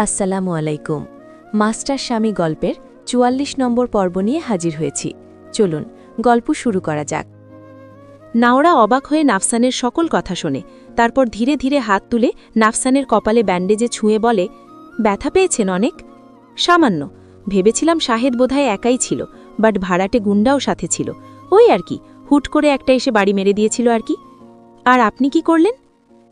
আসসালামু আলাইকুম। মাস্টার স্বামী গল্পের ৪৪ নম্বর পর্ব নিয়ে হাজির হয়েছি। চলুন গল্প শুরু করা যাক। নাওরা অবাক হয়ে নাফসানের সকল কথা শোনে, তারপর ধীরে ধীরে হাত তুলে নাফসানের কপালে ব্যান্ডেজে ছুঁয়ে বলে, ব্যথা পেয়েছেন অনেক? সামান্য। ভেবেছিলাম শাহেদ বোধহয় একাই ছিল, বাট ভাড়াটে গুন্ডাও সাথে ছিল। ওই আর কি, হুট করে একটা এসে বাড়ি মেরে দিয়েছিল আর কি। আর আপনি কি করলেন?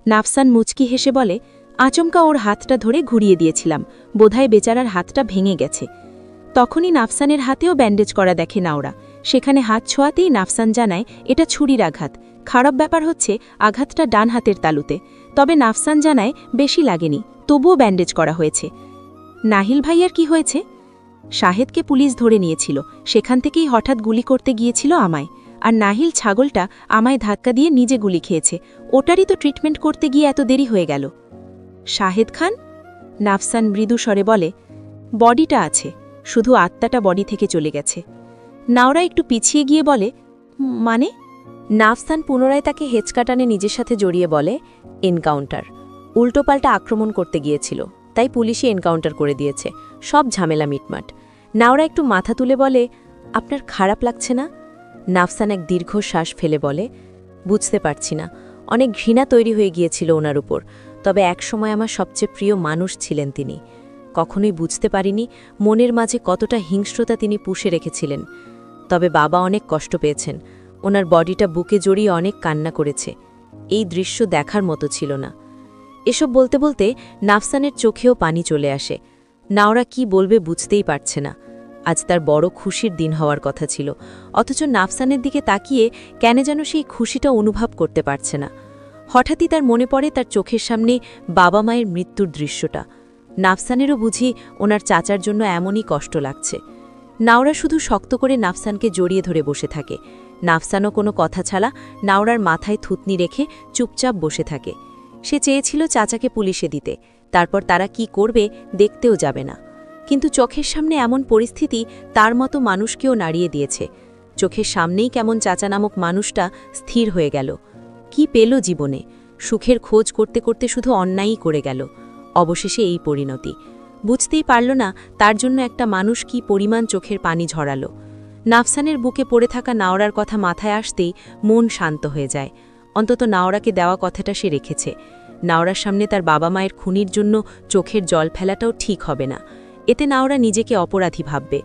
নাফসান মুচকি হেসে বলে, আচমকা ওর হাতটা ধরে ঘুরিয়ে দিয়েছিলাম, বোধহয় বেচারার হাতটা ভেঙে গেছে। তখনই নাফসানের হাতেও ব্যান্ডেজ করা দেখে নাওরা। সেখানে হাত ছোঁয়াতেই নাফসান জানায় এটা ছুরির আঘাত। খারাপ ব্যাপার হচ্ছে আঘাতটা ডান হাতের তালুতে। তবে নাফসান জানায় বেশি লাগেনি, তবুও ব্যান্ডেজ করা হয়েছে। নাহিল ভাইয়ার কি হয়েছে? শাহেদকে পুলিশ ধরে নিয়েছিল, সেখান থেকেই হঠাৎ গুলি করতে গিয়েছিল আমায়। আর নাহিল ছাগলটা আমায় ধাক্কা দিয়ে নিজে গুলি খেয়েছে, ওটারই তো ট্রিটমেন্ট করতে গিয়ে এত দেরি হয়ে গেল। শাহেদ খান? নাফসান মৃদু স্বরে বলে, বডিটা আছে, শুধু আত্মাটা বডি থেকে চলে গেছে। নাওরা একটু পিছিয়ে গিয়ে বলে, মানে? নাফসান পুনরায় তাকে হেঁচকাটানে নিজের সাথে জড়িয়ে বলে, এনকাউন্টার। উল্টোপাল্টা আক্রমণ করতে গিয়েছিল, তাই পুলিশই এনকাউন্টার করে দিয়েছে। সব ঝামেলা মিটমাট। নাওরা একটু মাথা তুলে বলে, আপনার খারাপ লাগছে না? নাফসান এক দীর্ঘ শ্বাস ফেলে বলে, বুঝতে পারছি না, অনেক ঘৃণা তৈরি হয়ে গিয়েছিল ওনার উপর। তবে একসময় আমার সবচেয়ে প্রিয় মানুষ ছিলেন তিনি। কখনোই বুঝতে পারিনি মনের মাঝে কতটা হিংস্রতা তিনি পুষে রেখেছিলেন। তবে বাবা অনেক কষ্ট পেয়েছেন, ওনার বডিটা বুকে জড়িয়ে অনেক কান্না করেছে। এই দৃশ্য দেখার মতো ছিল না। এসব বলতে বলতে নাফসানের চোখেও পানি চলে আসে। নাওরা কি বলবে বুঝতেই পারছে না। আজ তার বড় খুশির দিন হওয়ার কথা ছিল, অথচ নাফসানের দিকে তাকিয়ে কেন যেন সেই খুশিটা অনুভব করতে পারছে না। হঠাৎই তার মনে পড়ে তার চোখের সামনে বাবা মায়ের মৃত্যুর দৃশ্যটা। নাফসানেরও বুঝি ওনার চাচার জন্য এমনই কষ্ট লাগছে। নাওরা শুধু শক্ত করে নাফসানকে জড়িয়ে ধরে বসে থাকে। নাফসানও কোনো কথা ছাড়া নাওরার মাথায় থুতনি রেখে চুপচাপ বসে থাকে। সে চেয়েছিল চাচাকে পুলিশে দিতে, তারপর তারা কি করবে দেখতেও যাবে না। কিন্তু চোখের সামনে এমন পরিস্থিতি তার মতো মানুষকেও নাড়িয়ে দিয়েছে। চোখের সামনেই কেমন চাচা নামক মানুষটা স্থির হয়ে গেল। কি পেল জীবনে? সুখের খোঁজ করতে করতে শুধু অন্যায়ই করে গেল। অবশেষে এই পরিণতি। বুঝতেই পারল না তার জন্য একটা মানুষ কি পরিমাণ চোখের পানি ঝরালো। নাফসানের বুকে পড়ে থাকা নাওরার কথা মাথায় আসতেই মন শান্ত হয়ে যায়। অন্তত নাওরাকে দেওয়া কথাটা সে রেখেছে। নাওরার সামনে তার বাবা মায়ের খুনির জন্য চোখের জল ফেলাটাও ঠিক হবে না। এতে নাওরা নিজেকে অপরাধী ভাববে।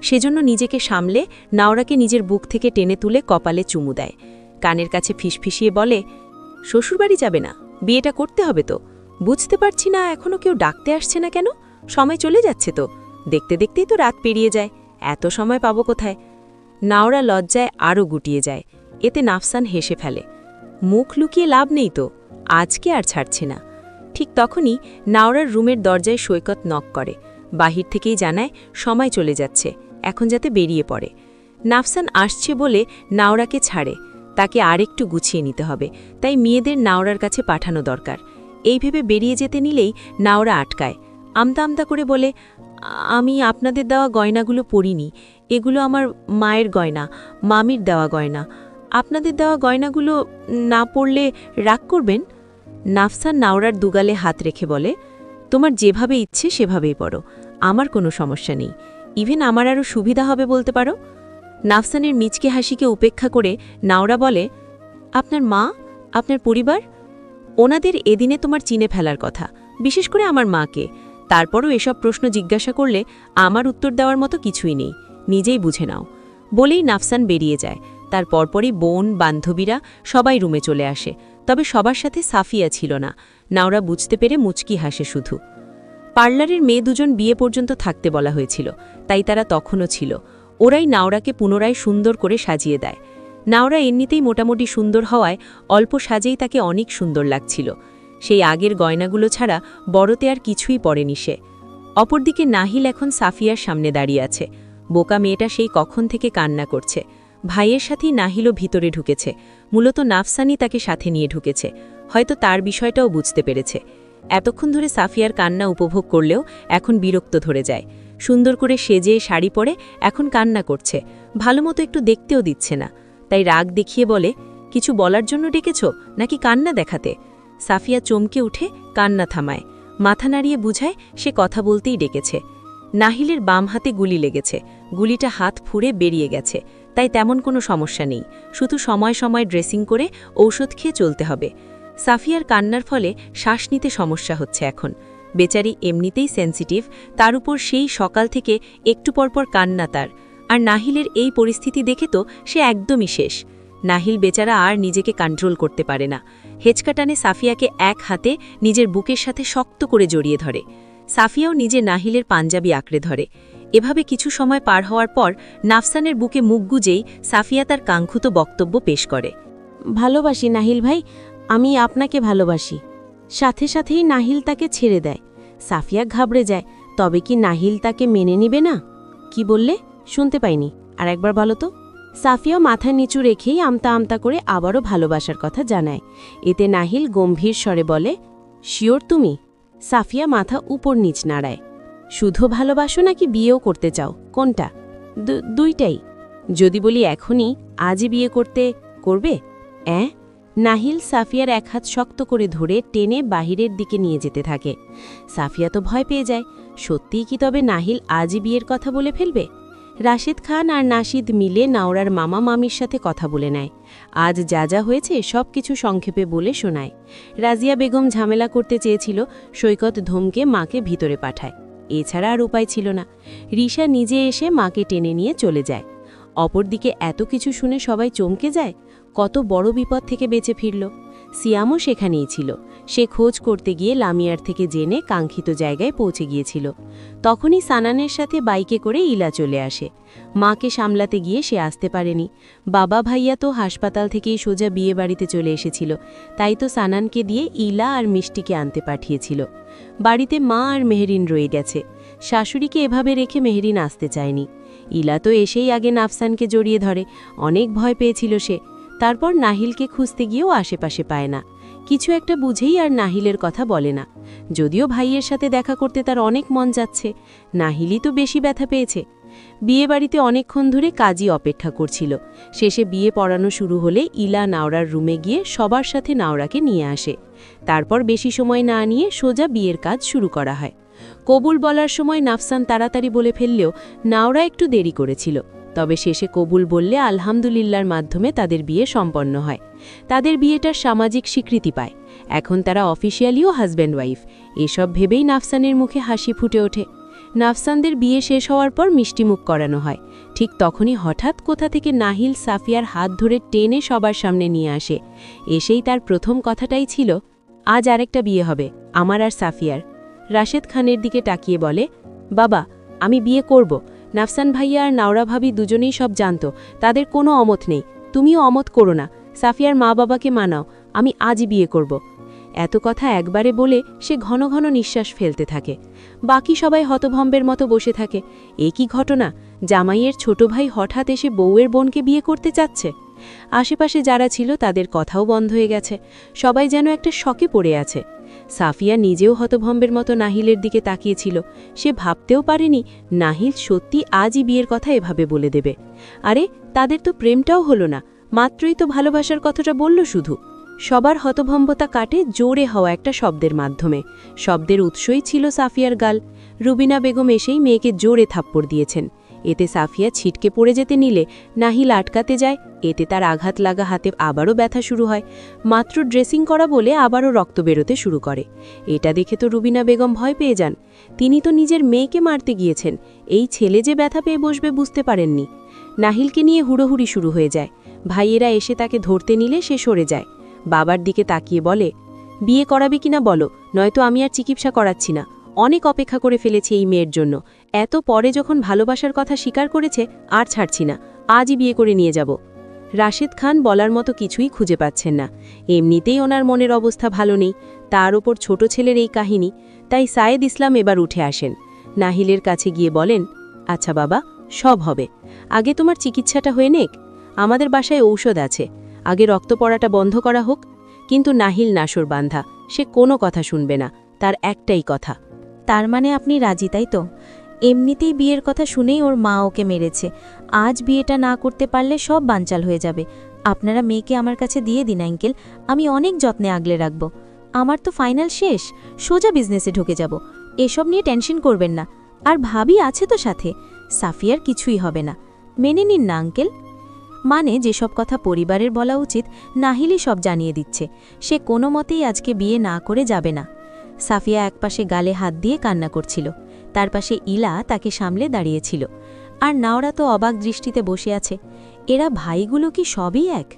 সেজন্য নিজেকে সামলে নাওরাকে নিজের বুক থেকে টেনে তুলে কপালে চুমু দেয়। কানের কাছে ফিসফিসিয়ে বলে, শ্বশুরবাড়ি যাবে না? বিয়েটা করতে হবে তো। বুঝতে পারছি না এখনও কেউ ডাকতে আসছে না কেন? সময় চলে যাচ্ছে তো, দেখতে দেখতেই তো রাত পেরিয়ে যায়, এত সময় পাবো কোথায়? নাওরা লজ্জায় আরও গুটিয়ে যায়। এতে নাফসান হেসে ফেলে, মুখ লুকিয়ে লাভ নেই তো, আজকে আর ছাড়ছে না। ঠিক তখনই নাওরার রুমের দরজায় সৈকত নক করে। বাহির থেকেই জানায় সময় চলে যাচ্ছে, এখন যাতে বেরিয়ে পড়ে। নাফসান আসছে বলে নাওরাকে ছাড়ে, তাকে আরেকটু গুছিয়ে নিতে হবে, তাই মেয়েদের নাওরার কাছে পাঠানো দরকার। এই ভেবে বেরিয়ে যেতে নিলেই নাওরা আটকায়। আমতা আমতা করে বলে, আমি আপনাদের দেওয়া গয়নাগুলো পরিনি, এগুলো আমার মায়ের গয়না, মামির দেওয়া গয়না। আপনাদের দেওয়া গয়নাগুলো না পড়লে রাগ করবেন? নাফসান নাওরার দুগালে হাত রেখে বলে, তোমার যেভাবে ইচ্ছে সেভাবেই পড়ো, আমার কোনো সমস্যা নেই। ইভেন আমার আরও সুবিধা হবে বলতে পারো। নাফসানের মিচকে হাসিকে উপেক্ষা করে নাওরা বলে, আপনার মা, আপনার পরিবার, ওনাদের এদিনে তোমার চিনে ফেলার কথা, বিশেষ করে আমার মাকে। তারপরও এসব প্রশ্ন জিজ্ঞাসা করলে আমার উত্তর দেওয়ার মতো কিছুই নেই, নিজেই বুঝে নাও। বলেই নাফসান বেরিয়ে যায়। তার পরপরই বোন, বান্ধবীরা সবাই রুমে চলে আসে। তবে সবার সাথে সাফিয়া ছিল না। নাওরা বুঝতে পেরে মুচকি হাসে শুধু। পার্লারের মেয়ে দুজন বিয়ে পর্যন্ত থাকতে বলা হয়েছিল, তাই তারা তখনও ছিল। ওরাই নাওরাকে পুনরায় সুন্দর করে সাজিয়ে দেয়। নাওরা এমনিতেই মোটামুটি সুন্দর হওয়ায় অল্প সাজেই তাকে অনেক সুন্দর লাগছিল। সেই আগের গয়নাগুলো ছাড়া বড়তে আর কিছুই পরেনি সে। অপরদিকে নাহিল এখন সাফিয়ার সামনে দাঁড়িয়ে আছে। বোকা মেয়েটা সেই কখন থেকে কান্না করছে। ভাইয়ের সাথেই নাহিলও ভিতরে ঢুকেছে। মূলত নাফসানই তাকে সাথে নিয়ে ঢুকেছে, হয়তো তার বিষয়টাও বুঝতে পেরেছে। এতক্ষণ ধরে সাফিয়ার কান্না উপভোগ করলেও এখন বিরক্ত ধরে যায়। সুন্দর করে সেজে শাড়ি পরে এখন কান্না করছে, ভালোমতো একটু দেখতেও দিচ্ছে না। তাই রাগ দেখিয়ে বলে, কিছু বলার জন্য ডেকেছ নাকি কান্না দেখাতে? সাফিয়া চমকে উঠে কান্না থামায়। মাথা নাড়িয়ে বুঝায় সে কথা বলতেই ডেকেছে। নাহিলের বাম হাতে গুলি লেগেছে, গুলিটা হাত ফুঁড়ে বেরিয়ে গেছে, তাই তেমন কোনো সমস্যা নেই, শুধু সময় সময় ড্রেসিং করে ঔষধ খেয়ে চলতে হবে। সাফিয়ার কান্নার ফলে শ্বাস নিতে সমস্যা হচ্ছে এখন। বেচারি এমনিতেই সেন্সিটিভ, তার উপর সেই সকাল থেকে একটু পরপর কান্না তার। আর নাহিলের এই পরিস্থিতি দেখে তো সে একদমই শেষ। নাহিল বেচারা আর নিজেকে কন্ট্রোল করতে পারে না। হেঁচকা টানে সাফিয়াকে এক হাতে নিজের বুকের সাথে শক্ত করে জড়িয়ে ধরে। সাফিয়াও নিজে নাহিলের পাঞ্জাবি আঁকড়ে ধরে। এভাবে কিছু সময় পার হওয়ার পর নাফসানের বুকে মুখ গুজেই সাফিয়া তার কাঙ্ক্ষিত বক্তব্য পেশ করে। ভালোবাসি নাহিল ভাই, আমি আপনাকে ভালোবাসি। সাথে সাথেই নাহিল তাকে ছেড়ে দেয়। সাফিয়া ঘাবড়ে যায়, তবে কি নাহিল তাকে মেনে নিবে না? কি বললে? শুনতে পাইনি, আর একবার বলো তো। সাফিয়া মাথা নিচু রেখেই আমতা আমতা করে আবারও ভালোবাসার কথা জানায়। এতে নাহিল গম্ভীর স্বরে বলে, শিওর তুমি? সাফিয়া মাথা উপর নিচ নাড়ায়। শুধু ভালোবাসো নাকি বিয়েও করতে চাও, কোনটা? দুইটাই। যদি বলি এখনই, আজই বিয়ে করবে? নাহিল সাফিয়ার এক হাত শক্ত করে ধরে টেনে বাহিরের দিকে নিয়ে যেতে থাকে। সাফিয়া তো ভয় পেয়ে যায়, সত্যিই কি তবে নাহিল আজই বিয়ের কথা বলে ফেলবে? রাশেদ খান আর নাশিদ মিলে নাওরার মামা মামির সাথে কথা বলে নেয়। আজ যা যা হয়েছে সব কিছু সংক্ষেপে বলে শোনায়। রাজিয়া বেগম ঝামেলা করতে চেয়েছিল, সৈকত ধমকে মাকে ভিতরে পাঠায়। এছাড়া আর উপায় ছিল না। রিশা নিজে এসে মাকে টেনে নিয়ে চলে যায়। অপরদিকে এত কিছু শুনে সবাই চমকে যায়। কত বড় বিপদ থেকে বেঁচে ফিরল। সিয়ামও সেখানেই ছিল। সে খোঁজ করতে গিয়ে লামিয়ার থেকে জেনে কাঙ্ক্ষিত জায়গায় পৌঁছে গিয়েছিল। তখনই সানানের সাথে বাইকে করে ইলা চলে আসে। মাকে সামলাতে গিয়ে সে আসতে পারেনি। বাবা ভাইয়া তো হাসপাতাল থেকেই সোজা বিয়ে বাড়িতে চলে এসেছিল, তাই তো সানানকে দিয়ে ইলা আর মিষ্টিকে আনতে পাঠিয়েছিল। বাড়িতে মা আর মেহরিন রয়ে গেছে। শাশুড়িকে এভাবে রেখে মেহরিন আসতে চায়নি। ইলা তো এসেই আগে নাফসানকে জড়িয়ে ধরে, অনেক ভয় পেয়েছিল সে। তারপর নাহিলকে খুঁজতে গিয়েও আশেপাশে পায় না। কিছু একটা বুঝেই আর নাহিলের কথা বলে না। যদিও ভাইয়ের সাথে দেখা করতে তার অনেক মন যাচ্ছে, নাহিলই তো বেশি ব্যথা পেয়েছে। বিয়ে বাড়িতে অনেকক্ষণ ধরে কাজী অপেক্ষা করছিল। শেষে বিয়ে পড়ানো শুরু হলে ইলা নাওরার রুমে গিয়ে সবার সাথে নাওরাকে নিয়ে আসে। তারপর বেশি সময় না নিয়ে সোজা বিয়ের কাজ শুরু করা হয়। কবুল বলার সময় নাফসান তাড়াতাড়ি বলে ফেললেও নাওরা একটু দেরি করেছিল। তবে শেষে কবুল বললে আলহামদুলিল্লাহর মাধ্যমে তাদের বিয়ে সম্পন্ন হয়। তাদের বিয়েটার সামাজিক স্বীকৃতি পায়। এখন তারা অফিসিয়ালিও হাজব্যান্ড ওয়াইফ। এসব ভেবেই নাফসানের মুখে হাসি ফুটে ওঠে। নাফসানদের বিয়ে শেষ হওয়ার পর মিষ্টিমুখ করানো হয়। ঠিক তখনই হঠাৎ কোথা থেকে নাহিল সাফিয়ার হাত ধরে টেনে সবার সামনে নিয়ে আসে। এসেই তার প্রথম কথাটাই ছিল, আজ আরেকটা বিয়ে হবে, আমার আর সাফিয়ার। রাশেদ খানের দিকে তাকিয়ে বলে, বাবা, আমি বিয়ে করব। নাফসান ভাইয়া আর নাওরা ভাবি দুজনেই সব জানত, তাদের কোনো অমত নেই। তুমিও অমত করো না, সাফিয়ার মা বাবাকে মানাও, আমি আজই বিয়ে করব। এত কথা একবারে বলে সে ঘন ঘন নিঃশ্বাস ফেলতে থাকে। বাকি সবাই হতভম্বের মতো বসে থাকে। এ কি ঘটনা! জামাইয়ের ছোট ভাই হঠাৎ এসে বউয়ের বোনকে বিয়ে করতে চাচ্ছে। আশেপাশে যারা ছিল তাদের কথাও বন্ধ হয়ে গেছে। সবাই যেন একটা শকে পড়ে আছে। সাফিয়া নিজেও হতভম্বের মতো নাহিলের দিকে তাকিয়েছিল। সে ভাবতেও পারেনি নাহিল সত্যি আজই বিয়ের কথা এভাবে বলে দেবে। আরে, তাদের তো প্রেমটাও হলো না, মাত্রই তো ভালোবাসার কথাটা বলল শুধু। সবার হতভম্বতা কাটে জোরে হওয়া একটা শব্দের মাধ্যমে। শব্দের উৎসই ছিল সাফিয়ার গাল। রুবিনা বেগম এসেই মেয়েকে জোরে থাপ্পড় দিয়েছেন। এতে সাফিয়া ছিটকে পড়ে যেতে নিলে নাহিল আটকাতে যায়। এতে তার আঘাত লাগা হাতে আবারও ব্যথা শুরু হয়। মাত্র ড্রেসিং করা বলে আবারও রক্ত বেরোতে শুরু করে। এটা দেখে তো রুবিনা বেগম ভয় পেয়ে যান। তিনি তো নিজের মেয়েকে মারতে গিয়েছেন, এই ছেলে যে ব্যথা পেয়ে বসবে বুঝতে পারেননি। নাহিলকে নিয়ে হুড়োহুড়ি শুরু হয়ে যায়। ভাইয়েরা এসে তাকে ধরতে নিলে সে সরে যায়। বাবার দিকে তাকিয়ে বলে, বিয়ে করাবে কিনা বলো, নয়তো আমি আর চিকিৎসা করাচ্ছি না। অনেক অপেক্ষা করে ফেলেছি এই মেয়ের জন্য। এত পরে যখন ভালোবাসার কথা স্বীকার করেছে, আর ছাড়ছি না, আজই বিয়ে করে নিয়ে যাব। রাশেদ খান বলার মতো কিছুই খুঁজে পাচ্ছেন না। এমনিতেই ওনার মনের অবস্থা ভালো নেই, তার ওপর ছোট ছেলের এই কাহিনী। তাই সায়েদ ইসলাম এবার উঠে আসেন। নাহিলের কাছে গিয়ে বলেন, আচ্ছা বাবা, সব হবে। আগে তোমার চিকিৎসাটা হয়ে নেক। আমাদের বাসায় ঔষধ আছে, আগে রক্ত পড়াটা বন্ধ করা হোক। কিন্তু নাহিল নাসর বান্ধা, সে কোনো কথা শুনবে না। তার একটাই কথা, তার মানে আপনি রাজি, তাই তো? এমনিতেই বিয়ের কথা শুনেই ওর মা ওকে মেরেছে। আজ বিয়েটা না করতে পারলে সব বানচাল হয়ে যাবে। আপনারা মেয়েকে আমার কাছে দিয়ে দিন আঙ্কেল, আমি অনেক যত্নে আগলে রাখব। আমার তো ফাইনাল শেষ, সোজা বিজনেসে ঢুকে যাব, এসব নিয়ে টেনশন করবেন না। আর ভাবি আছে তো সাথে, সাফিয়ার কিছুই হবে না, মেনে নিন না আঙ্কেল। মানে যেসব কথা পরিবারের বলা উচিত নাহিলই সব জানিয়ে দিচ্ছে, সে কোনো মতেই আজকে বিয়ে না করে যাবে না। সাফিয়া একপাশে গালে হাত দিয়ে কান্না করছিল, তার পাশে ইলা তাকে সামলে দাঁড়িয়েছিল। আর নাওরা তো অবাক দৃষ্টিতে বসে আছে। এরা ভাইগুলো কি সবই এক?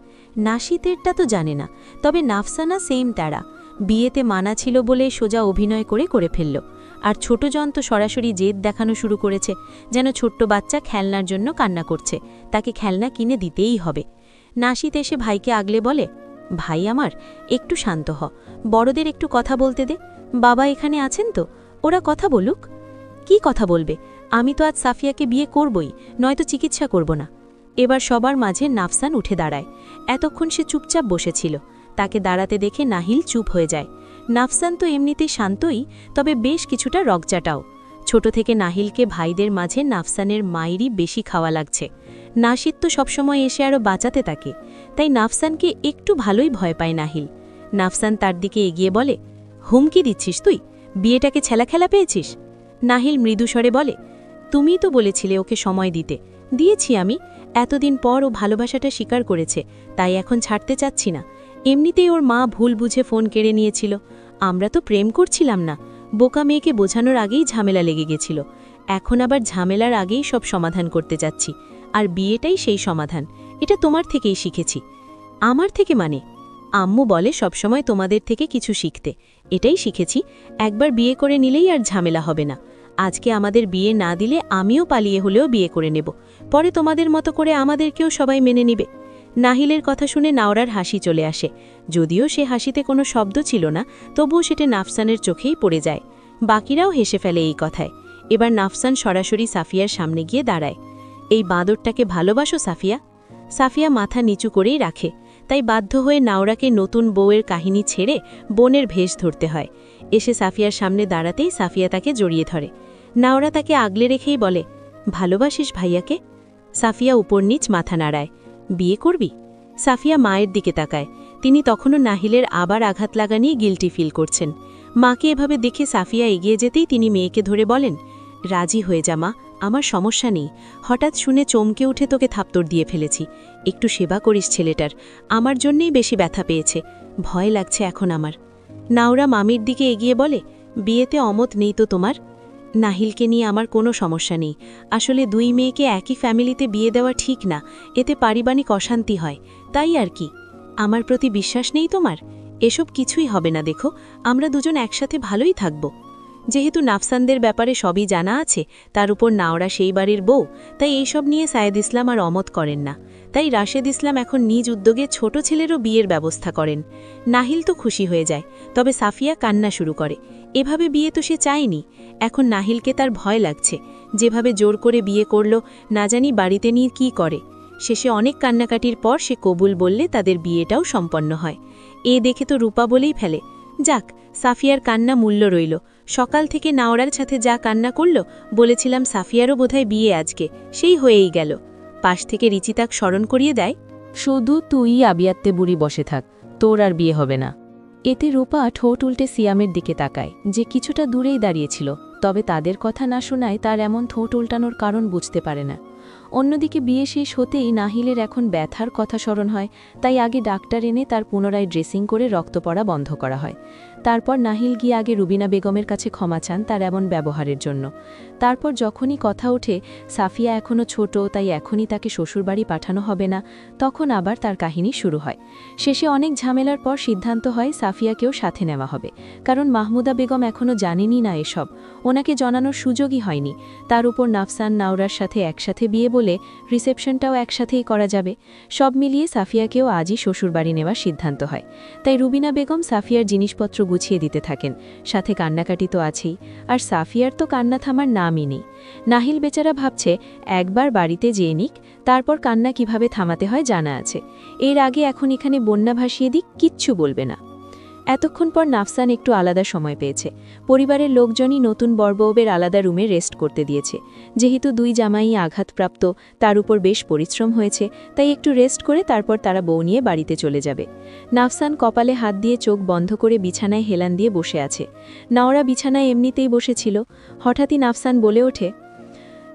নাশিতেরটা তো জানে না, তবে নাফসানা সেম তারা, বিয়েতে মানা ছিল বলে সোজা অভিনয় করে ফেলল। আর ছোট জন তো সরাসরি জেদ দেখানো শুরু করেছে, যেন ছোট্ট বাচ্চা খেলনার জন্য কান্না করছে, তাকে খেলনা কিনে দিতেই হবে। নাশিত এসে ভাইকে আগলে বলে, ভাই আমার, একটু শান্ত হ, বড়দের একটু কথা বলতে দে, বাবা এখানে আছেন তো, ওরা কথা বলুক। কি কথা বলবে? আমি তো আজ সাফিয়াকে বিয়ে করবই, নয়তো চিকিৎসা করব না। এবার সবার মাঝে নাফসান উঠে দাঁড়ায়। এতক্ষণ সে চুপচাপ বসেছিল, তাকে দাঁড়াতে দেখে নাহিল চুপ হয়ে যায়। নাফসান তো এমনিতেই শান্তই, তবে বেশ কিছুটা রগচাটাও। ছোট থেকে নাহিলকে ভাইদের মাঝে নাফসানের মায়েরই বেশি খাওয়া লাগছে। নাশিদ তো সবসময় এসে আরও বাঁচাতে থাকে, তাই নাফসানকে একটু ভালোই ভয় পায় নাহিল। নাফসান তার দিকে এগিয়ে বলে, হুমকি দিচ্ছিস তুই? বিয়েটাকে ছেলা পেয়েছিস? নাহিল মৃদুস্বরে বলে, তুমিই তো বলেছিলে ওকে সময় দিতে, দিয়েছি আমি। এতদিন পর ও ভালোবাসাটা স্বীকার করেছে, তাই এখন ছাড়তে চাচ্ছি না। এমনিতেই ওর মা ভুল বুঝে ফোন কেড়ে নিয়েছিল, আমরা তো প্রেম করছিলাম না। বোকা মেয়েকে বোঝানোর আগেই ঝামেলা লেগে গেছিল, এখন আবার ঝামেলার আগেই সব সমাধান করতে যাচ্ছি। আর বিয়েটাই সেই সমাধান, এটা তোমার থেকেই শিখেছি। আমার থেকে মানে? আম্মু বলে সবসময় তোমাদের থেকে কিছু শিখতে, এটাই শিখেছি। একবার বিয়ে করে নিলেই আর ঝামেলা হবে না। আজকে আমাদের বিয়ে না দিলে আমিও পালিয়ে হলেও বিয়ে করে নেব, পরে তোমাদের মতো করে আমাদেরকেও সবাই মেনে নিবে। নাহিলের কথা শুনে নাওরার হাসি চলে আসে, যদিও সে হাসিতে কোনো শব্দ ছিল না, তবুও সেটা নাফসানের চোখেই পড়ে যায়। বাকিরাও হেসে ফেলে এই কথায়। এবার নাফসান সরাসরি সাফিয়ার সামনে গিয়ে দাঁড়ায়। এই বাঁদরটাকে ভালোবাসো সাফিয়া? সাফিয়া মাথা নিচু করেই রাখে, তাই বাধ্য হয়ে নাওরাকে নতুন বউয়ের কাহিনী ছেড়ে বোনের ভেষ ধরতে হয়। এসে সাফিয়ার সামনে দাঁড়াতেই সাফিয়া তাকে জড়িয়ে ধরে। নাওরা তাকে আগলে রেখেই বলে, ভালোবাসিস ভাইয়াকে? সাফিয়া উপর নিচ মাথা নাড়ায়। বিয়ে করবি? সাফিয়া মায়ের দিকে তাকায়, তিনি তখনও নাহিলের আবার আঘাত লাগা নিয়ে গিল্টি ফিল করছেন। মাকে এভাবে দেখে সাফিয়া এগিয়ে যেতেই তিনি মেয়েকে ধরে বলেন, রাজি হয়ে যা মা, আমার সমস্যা নেই। হঠাৎ শুনে চমকে উঠে তোকে থাপ্পড় দিয়ে ফেলেছি, একটু সেবা করিস ছেলেটার, আমার জন্যেই বেশি ব্যথা পেয়েছে, ভয় লাগছে এখন আমার। নাওরা মামির দিকে এগিয়ে বলে, বিয়েতে অমত নেই তো তোমার? নাহিলকে নিয়ে আমার কোনো সমস্যা নেই, আসলে দুই মেয়েকে একই ফ্যামিলিতে বিয়ে দেওয়া ঠিক না, এতে পারিবারিক অশান্তি হয়, তাই আর কি। আমার প্রতি বিশ্বাস নেই তোমার? এসব কিছুই হবে না, দেখো আমরা দুজন একসাথে ভালোই থাকব। যেহেতু নাফসানদের ব্যাপারে সবই জানা আছে, তার উপর নাওরা সেই বাড়ির বউ, তাই এইসব নিয়ে সায়েদ ইসলাম আর অমত করেন না। তাই রাশেদ ইসলাম এখন নিজ উদ্যোগে ছোট ছেলেরও বিয়ের ব্যবস্থা করেন। নাহিল তো খুশি হয়ে যায়, তবে সাফিয়া কান্না শুরু করে। এভাবে বিয়ে তো সে চায়নি। এখন নাহিলকে তার ভয় লাগছে, যেভাবে জোর করে বিয়ে করল, না জানি বাড়িতে নিয়ে কী করে। শেষে অনেক কান্নাকাটির পর সে কবুল বললে তাদের বিয়েটাও সম্পন্ন হয়। এ দেখে তো রূপা বলেই ফেলে, যাক, সাফিয়ার কান্না মূল্য রইল। সকাল থেকে নাওরার সাথে যা কান্না করল, বলেছিলাম সাফিয়ারও বোধহয় বিয়ে আজকে, সেই হয়েই গেল। পাশ থেকে রিচিতাক স্মরণ করিয়ে দেয়, শুধু তুই আবিয়াত্তে বুড়ি বসে থাক, তোর আর বিয়ে হবে না। এতে রূপা ঠোঁট উল্টে সিয়ামের দিকে তাকায়, যে কিছুটা দূরেই দাঁড়িয়েছিল, তবে তাদের কথা না শোনায় তার এমন ঠোঁট উল্টানোর কারণ বুঝতে পারে না। অন্যদিকে বিয়ে শেষ হতেই নাহিলের এখন ব্যথার কথা স্মরণ হয়, তাই আগে ডাক্তার এনে তার পুনরায় ড্রেসিং করে রক্ত পড়া বন্ধ করা হয়। তারপর নাহিল গিয়ে আগে রুবিনা বেগমের কাছে ক্ষমা চান তার এমন ব্যবহারের জন্য। তারপর যখনই কথা ওঠে সাফিয়া এখনও ছোট, তাই এখনই তাকে শ্বশুরবাড়ি পাঠানো হবে না, তখন আবার তার কাহিনী শুরু হয়। শেষে অনেক ঝামেলার পর সিদ্ধান্ত হয় সাফিয়াকেও সাথে নেওয়া হবে, কারণ মাহমুদা বেগম এখনও জানেনই না এসব, ওনাকে জানানোর সুযোগই হয়নি। তার উপর নাফসান নাওরার সাথে একসাথে বিয়ে বলে রিসেপশনটাও একসাথেই করা যাবে। সব মিলিয়ে সাফিয়াকেও আজই শ্বশুরবাড়ি নেওয়ার সিদ্ধান্ত হয়। তাই রুবিনা বেগম সাফিয়ার জিনিসপত্র গুছিয়ে দিতে থাকেন, সাথে কান্নাকাটি তো আছেই। আর সাফিয়ার তো কান্না থামার নামই নেই। নাহিল বেচারা ভাবছে একবার বাড়িতে যেয়ে নিক, তারপর কান্না কিভাবে থামাতে হয় জানা আছে। এর আগে এখন এখানে বন্যা ভাসিয়ে দিক, কিচ্ছু বলবে না। এতক্ষণ পর নাফসান একটু আলাদা সময় পেয়েছে। পরিবারের লোকজনই নতুন বরবউবের আলাদা রুমে রেস্ট করতে দিয়েছে। যেহেতু দুই জামাই আঘাতপ্রাপ্ত, তার উপর বেশ পরিশ্রম হয়েছে, তাই একটু রেস্ট করে তারপর তারা বউ নিয়ে বাড়িতে চলে যাবে। নাফসান কপালে হাত দিয়ে চোখ বন্ধ করে বিছানায় হেলান দিয়ে বসে আছে। নাওরা বিছানায় এমনিতেই বসেছিল। হঠাৎই নাফসান বলে ওঠে,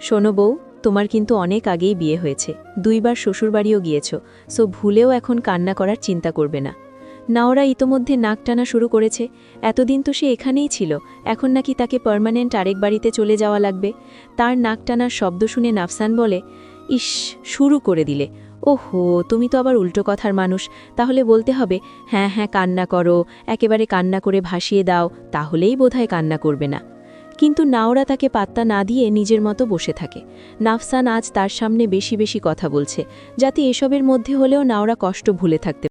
শোনো বউ, তোমার কিন্তু অনেক আগেই বিয়ে হয়েছে, 2 বার শ্বশুরবাড়িও গিয়েছ, সো ভুলেও এখন কান্না করার চিন্তা করবে না। নাওরা ইতোমধ্যে নাক টানা শুরু করেছে। এতদিন তো সে এখানেই ছিল, এখন নাকি তাকে পার্মানেন্ট আরেক বাড়িতে চলে যাওয়া লাগবে। তার নাক টানার শব্দ শুনে নাফসান বলে, ইস, শুরু করে দিলে। ওহো, তুমি তো আবার উল্টো কথার মানুষ। তাহলে বলতে হবে, হ্যাঁ হ্যাঁ কান্না করো, একেবারে কান্না করে ভাসিয়ে দাও, তাহলেই বোধহয় কান্না করবে না। কিন্তু নাওরা তাকে পাত্তা না দিয়ে নিজের মতো বসে থাকে। নাফসান আজ তার সামনে বেশি বেশি কথা বলছে, যাতে এসবের মধ্যে হলেও নাওরা কষ্ট ভুলে থাকতে